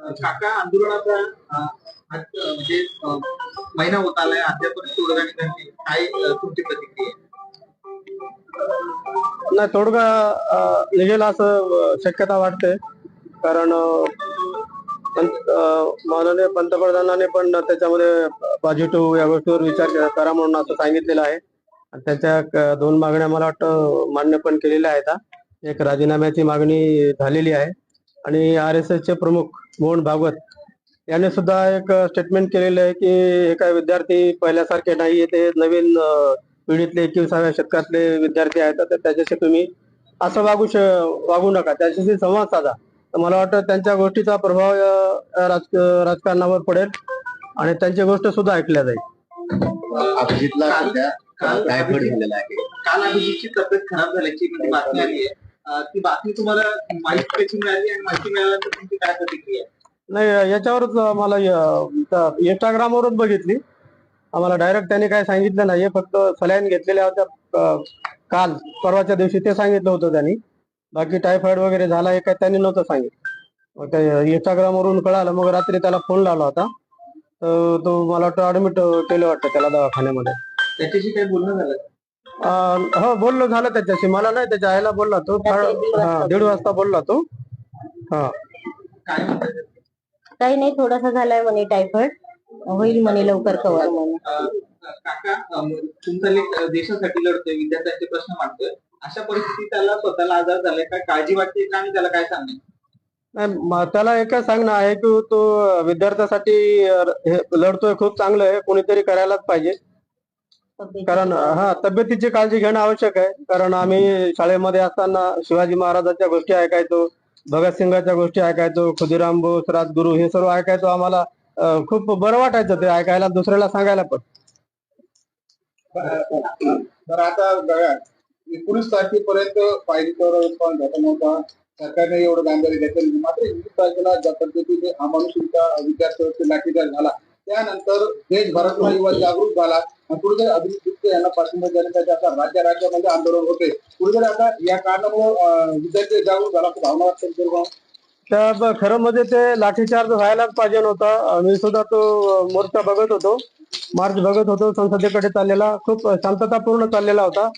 काका आंदोलनाचा म्हणजे महिना होत आलाय, अद्यापर्यंत तोडगा निघाला नाही. काय तुमची प्रतिक्रिया आहे? नाही, तोडगा निघेल असं शक्यता वाटते. कारण माननीय पंतप्रधानांनी पण त्याच्यामध्ये पॉझिटिव्ह या गोष्टीवर विचार करा म्हणून असं सांगितलेलं आहे. आणि त्याच्या दोन मागण्या मला वाटतं मान्य पण केलेल्या आहेत. एक राजीनाम्याची मागणी झालेली आहे आणि RSS चे प्रमुख मोहन भागवत यांनी सुद्धा एक स्टेटमेंट केलेलं आहे की हे काय विद्यार्थी पहिल्यासारखे नाहीये, ते नवीन पिढीतले 21व्या शतकातले विद्यार्थी आहेत, तर त्याच्याशी तुम्ही असं वागू नका, त्याच्याशी संवाद साधा. तर मला वाटतं त्यांच्या गोष्टीचा प्रभाव राजकारणावर पडेल आणि त्यांची गोष्ट सुद्धा ऐकल्या जाईल. अभिजितला सध्या टायफॉइड झालेला आहे. काल अभिजितची तब्येत खराब झाल्याची म्हणजे बातमी आली आहे. ती बातमी तुम्हाला माहिती कशी मिळाली आणि माहिती मिळाल्यानंतर तुमची काय प्रतिक्रिया? नाही, याच्यावरच मला इंस्टाग्रामवरच बघितली. आम्हाला डायरेक्ट त्यांनी काय सांगितलं नाहीये, फक्त सलाईन घेतलेल्या होत्या काल परवाच्या दिवशी, ते सांगितलं होतं त्यांनी. बाकी टायफॉइड वगैरे झाला हे काय त्यांनी नव्हतं सांगितलं. मग ते इंस्टाग्रामवरून कळालं. मग रात्री त्याला फोन लावला होता, तर तो मला वाटतं ऍडमिट केलं वाटतं त्याला दवाखान्यामध्ये. त्याच्याशी काही बोलणं झालं? हो, बोलणं झालं त्याच्याशी. मला नाही, त्याच्या आईला बोलला तो. 1:30 वाजता बोलला तो. हा, काय म्हणतात? काही नाही, थोडासा झालाय म्हणे टायफॉइड, होईल म्हणे लवकर कव्हर म्हणे. काका तुमचा लेख देशासाठी लढतोय, विद्यार्थ्यांचे प्रश्न मांडतोय, अशा परिस्थितीत त्याला स्वतःला आजार झालाय, काय काळजी वाटते का आणि त्याला काय सांगणार? नाही, त्याला एकच सांगणं आहे की तो विद्यार्थ्यासाठी हे लढतोय, खूप चांगलं आहे, कोणीतरी करायलाच पाहिजे. कारण तब्येतीची काळजी घेणं आवश्यक आहे. कारण आम्ही शाळेमध्ये असताना शिवाजी महाराजांच्या गोष्टी ऐकायचो, भगतसिंगाच्या गोष्टी ऐकायचो, खुदिराम बोस, राजगुरू, हे सर्व ऐकायचो. आम्हाला खूप बरं वाटायचं ते ऐकायला, दुसऱ्याला सांगायला पण. तर आता बघा, 19 तारखेपर्यंत पाहिजे तेवढा रिस्पॉन्स झाला नव्हता, सरकारने एवढं गांभीर्य घेतलं नाही. मात्र 20 तारखेला ज्या पद्धतीने अमानुषीचा विद्यार्थ्यांवरती लाठीचार्ज झाला, त्यानंतर देशभरातला युवा जागृत झाला आणि कुठेतरी अभिजित यांना पाठिंबा देण्यासाठी आता राज्यामध्ये आंदोलन होते. कुठेतरी आता या कारणामुळे विद्यार्थी जागृत झाला, भावना वाटते. त्या खरं म्हणजे ते लाठीचार्ज व्हायलाच पाहिजे नव्हता. मी सुद्धा तो मोर्चा बघत होतो, मार्च बघत होतो, संसदेकडे चाललेला, खूप शांततापूर्ण चाललेला होता.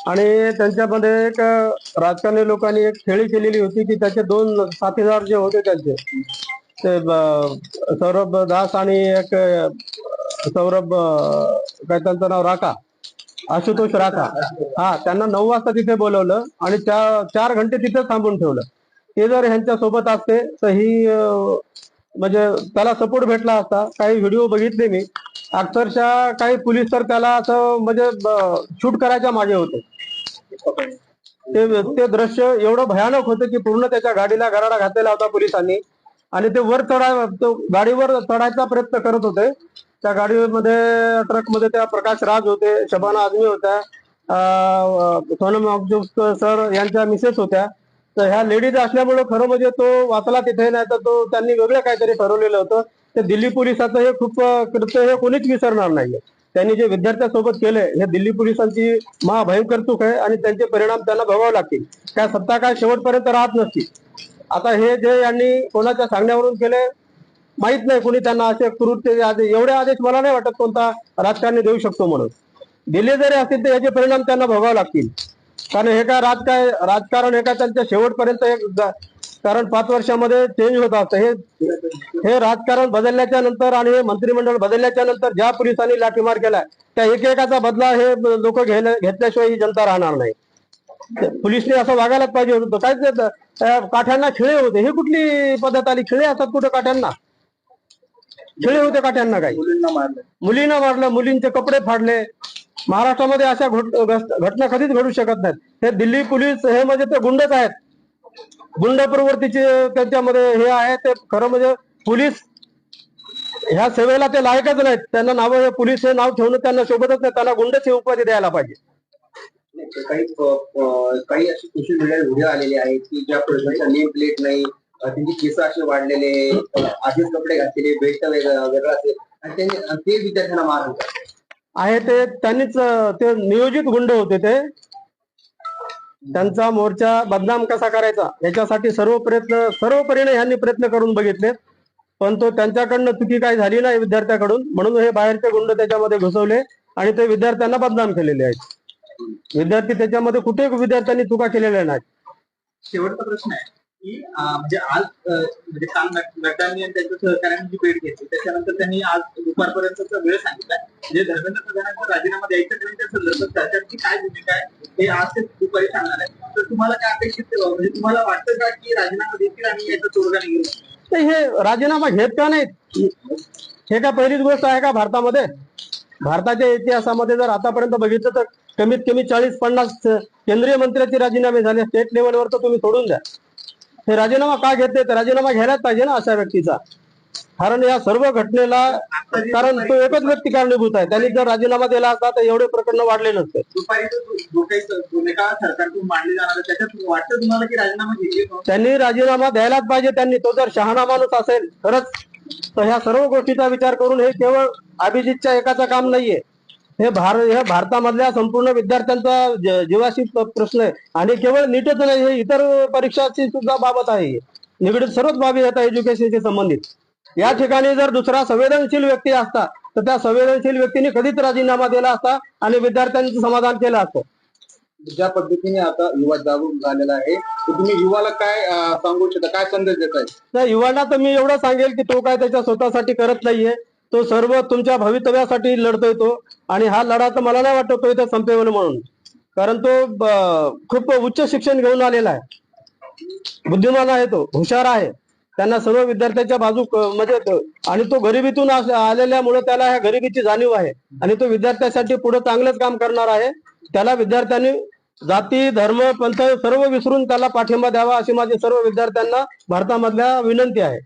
आणि त्यांच्यामध्ये एक राजकारणी लोकांनी एक खेळी केलेली होती की त्याचे 2 साथीदार जे होते त्यांचे, ते सौरभ दास आणि एक सौरभ काय त्यांचं नाव, राका, आशुतोष राका. त्यांना 9 वाजता तिथे बोलवलं आणि 4 घंटे तिथे थांबून ठेवलं. ते जर ह्यांच्या सोबत असते तर ही म्हणजे त्याला सपोर्ट भेटला असता. काही व्हिडिओ बघितले मी, अक्षरशः काही पोलीस तर त्याला असं म्हणजे शूट करायच्या मागे होते. ते दृश्य एवढं भयानक होतं की पूर्ण त्याच्या गाडीला गराडा घातलेला होता पोलिसांनी. आणि ते गाडीवर चढायचा प्रयत्न करत होते. त्या गाडीमध्ये, ट्रकमध्ये त्या प्रकाश राज होते, शबाना आझमी होत्या, सोनम अफजल सर यांच्या मिसेस होत्या. तर ह्या लेडीज असल्यामुळे खरं म्हणजे तो वाचला तिथे, नाही तर तो त्यांनी वेगळं काहीतरी ठरवलेलं होतं. ते दिल्ली पोलिसांचं हे खूप कृत्य हे कोणीच विसरणार नाहीये. त्यांनी जे विद्यार्थ्यांसोबत केलंय हे दिल्ली पोलिसांची महाभयंकर चूक आहे आणि त्यांचे परिणाम त्यांना भोगावे लागतील. काय सत्ता काय शेवटपर्यंत राहत नसती. आता हे जे यांनी कोणाच्या सांगण्यावरून केले माहित नाही, कोणी त्यांना असे कृत्य एवढे आदेश मला नाही वाटत कोणता राजकारणी देऊ शकतो म्हणून. दिले जरी असतील तर याचे परिणाम त्यांना भोगावे लागतील. कारण हे काय राजकारण हे काय त्यांच्या शेवटपर्यंत कारण 5 वर्षामध्ये चेंज होत असतं. हे राजकारण बदलल्याच्या नंतर आणि हे मंत्रिमंडळ बदलल्याच्या नंतर ज्या पोलिसांनी लाठीमार केलाय त्या एकेकाचा बदला हे लोक घेतल्याशिवाय ही जनता राहणार नाही. पोलिसने असं वागायलाच पाहिजे होतं. काय काठ्यांना खिळे होते, हे कुठली पद्धत आली? खिळे असतात कुठे काठ्यांना? खिळे होते काठ्यांना? काही मुलींना मारलं, मुलींचे कपडे फाडले. महाराष्ट्रामध्ये अशा घटना कधीच घडू शकत नाहीत. हे दिल्ली पोलीस हे म्हणजे ते गुंडच आहेत, गुंड प्रवृत्तीचे त्यांच्यामध्ये हे आहे. ते खरं म्हणजे पोलीस ह्या सेवेला ते लायकच नाहीत. त्यांना नाव पोलीस हे नाव ठेवणं त्यांना शोभतच नाही. त्यांना गुंडच ही उपाधी द्यायला पाहिजे. काही असे सोशल मीडिया व्हिडिओ आलेले आहेत की ज्या पोलिसांचा नेम प्लेट नाही, त्यांची केस असे वाढलेले, आधीच कपडे घातलेले, बेल्ट वेगळा असेल आणि ते विद्यार्थ्यांना मार आहे. ते त्यांनीच ते नियोजित गुंड होते. ते त्यांचा मोर्चा बदनाम कसा करायचा याच्यासाठी सर्व परीने ह्यांनी प्रयत्न करून बघितले. पण तो त्यांच्याकडनं चुकी काही झाली नाही विद्यार्थ्याकडून, म्हणून हे बाहेरचे गुंड त्याच्यामध्ये घुसवले आणि ते विद्यार्थ्यांना बदनाम केलेले आहेत. विद्यार्थी त्याच्यामध्ये कुठे विद्यार्थ्यांनी चुका केलेल्या नाहीत. शेवटचा प्रश्न आहे की म्हणजे आज म्हणजे काल नड्डांनी आणि त्यांच्या सहकार्यांनी जी भेट घेतली त्याच्यानंतर त्यांनी आज दुपारपर्यंतचा वेळ सांगितला. म्हणजे धर्मेंद्र प्रधानांचा राजीनामा द्यायचा नाही त्या संदर्भात सरकारची काय भूमिका आहे हे आज ते दुपारी सांगणार आहे. तर तुम्हाला काय अपेक्षित म्हणजे तुम्हाला वाटतं का की राजीनामा देतील आणि याचा तोडगा निघेल? तर हे राजीनामा घेत का नाहीत? हे का पहिलीच गोष्ट आहे का भारतामध्ये? भारताच्या इतिहासामध्ये जर आतापर्यंत बघितलं तर कमीत कमी 40-50 केंद्रीय मंत्र्याचे राजीनामे झाले. स्टेट लेवलवर तर तुम्ही सोडून द्या. हे राजीनामा का घेते? तर राजीनामा घ्यायलाच पाहिजे ना अशा व्यक्तीचा. कारण या सर्व घटनेला कारण तो एकच व्यक्ती कारणीभूत आहे. त्यांनी जर राजीनामा दिला असता तर एवढे प्रकरण वाढले नसते. दुपारी जो काही भूमिका सरकारकडून मांडली जाणार आहे त्याच्यात वाटतं तुम्हाला की राजीनामा घेतली? त्यांनी राजीनामा द्यायलाच पाहिजे. त्यांनी तो जर शहाणा माणूस असेल खरंच तर ह्या सर्व गोष्टीचा विचार करून हे केवळ अभिजितच्या एकाचं काम नाहीये. हे भारतामधल्या संपूर्ण विद्यार्थ्यांचा जीवाशी प्रश्न आहे. आणि केवळ नीटच नाही, हे इतर परीक्षाची सुद्धा बाबत आहे. निगडीत सर्वच बाबी येतात एज्युकेशनशी संबंधित. या ठिकाणी जर दुसरा संवेदनशील व्यक्ती असता तर त्या संवेदनशील व्यक्तीने कधीच राजीनामा दिला असता आणि विद्यार्थ्यांचं समाधान केलं असतं. ज्या पद्धतीने आता युवा जागरूक झालेला आहे तर तुम्ही युवाला काय सांगू इच्छिता, काय संदेश देताय? त्या युवांना तर मी एवढं सांगेल की तो काय त्याच्या स्वतःसाठी करत नाहीये. तो सर्व तुमच्या भवितव्यासाठी लढतोय तो. आणि हा लढा तर मला नाही वाटत तो इथे संपेल म्हणून. कारण तो खूप उच्च शिक्षण घेऊन आलेला आहे, बुद्धिमान आहे, तो हुशार आहे. त्यांना सर्व विद्यार्थ्यांच्या बाजू म्हणजे आणि तो गरिबीतून आलेल्यामुळे त्याला ह्या गरिबीची जाणीव आहे. आणि तो विद्यार्थ्यांसाठी पुढे चांगलंच काम करणार आहे. त्याला विद्यार्थ्यांनी जाती धर्म पंथ सर्व विसरून त्याला पाठिंबा द्यावा अशी माझी सर्व विद्यार्थ्यांना भारतामधल्या विनंती आहे.